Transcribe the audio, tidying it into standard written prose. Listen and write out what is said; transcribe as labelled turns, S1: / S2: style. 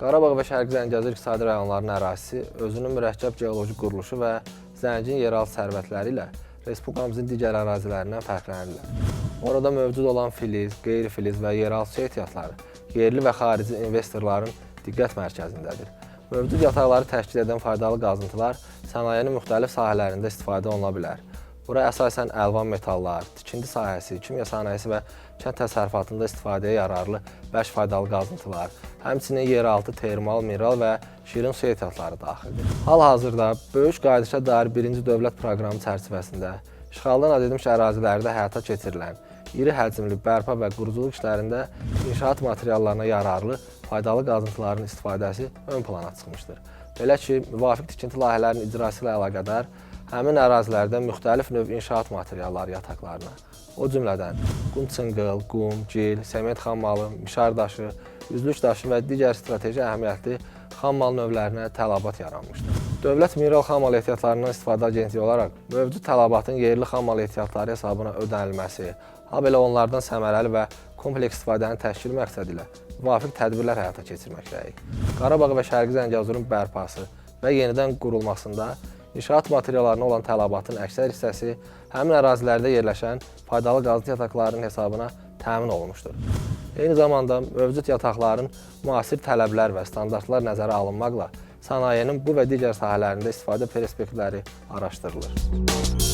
S1: Qarabağ və Şərqi Zəngəzur iqtisadi rayonlarının ərazisi özünün mürəkkəb geoloji quruluşu və zəngin yeraltı sərvətləri ilə Respublikamızın digər ərazilərindən fərqlənirlər. Orada mövcud olan filiz, qeyri-filiz və yeraltı su ehtiyatları yerli və xarici investorların diqqət mərkəzindədir. Mövcud yataqları təşkil edən faydalı qazıntılar sənayenin müxtəlif sahələrində istifadə oluna bilər. Bura əsasən əlvan metallar, tikinti sahəsi, kimya sənayesi və kənd təsərrüfatında istifadəyə yararlı bəş faydalı qazıntılar, həmçinin yeraltı termal, mineral və şirin su ehtiyatları daxildir. Hal-hazırda böyük qayıdışa dair birinci dövlət proqramı çərçivəsində işğaldan azad edilmiş ərazilərdə həyata keçirilən iri həcmli bərpa və quruculuq işlərində inşaat materiallarına yararlı faydalı qazıntıların istifadəsi ön plana çıxmışdır. Belə ki, müvafiq tikinti layihələrinin icrası ilə əlaqədar həmin ərazilərdə müxtəlif növ inşaat materialları yataqlarına, o cümlədən qum-çınqıl, qum, gil, sement xammalı, mişar daşı, üzlük daşı və digər strateji əhəmiyyətli xammal növlərinə tələbat yaranmışdır. Dövlət Mineral Xammal Ehtiyatlarından İstifadə Agentliyi olaraq mövcud tələbatın yerli xammal ehtiyatları hesabına ödənilməsi, habelə onlardan səmərəli və kompleks istifadənin təşkili məqsədi ilə müvafiq tədbirlər həyata keçirməkdəyik. Qarabağ və Şərqi Zəngəzurun bərpası və yenidən qurulmasında İnşaat materiallarına olan tələbatın əksər hissəsi həmin ərazilərdə yerləşən faydalı qazıntı yataqlarının hesabına təmin olunmuşdur. Eyni zamanda mövcud yataqların müasir tələblər və standartlar nəzərə alınmaqla sənayenin bu və digər sahələrində istifadə perspektivləri araşdırılır.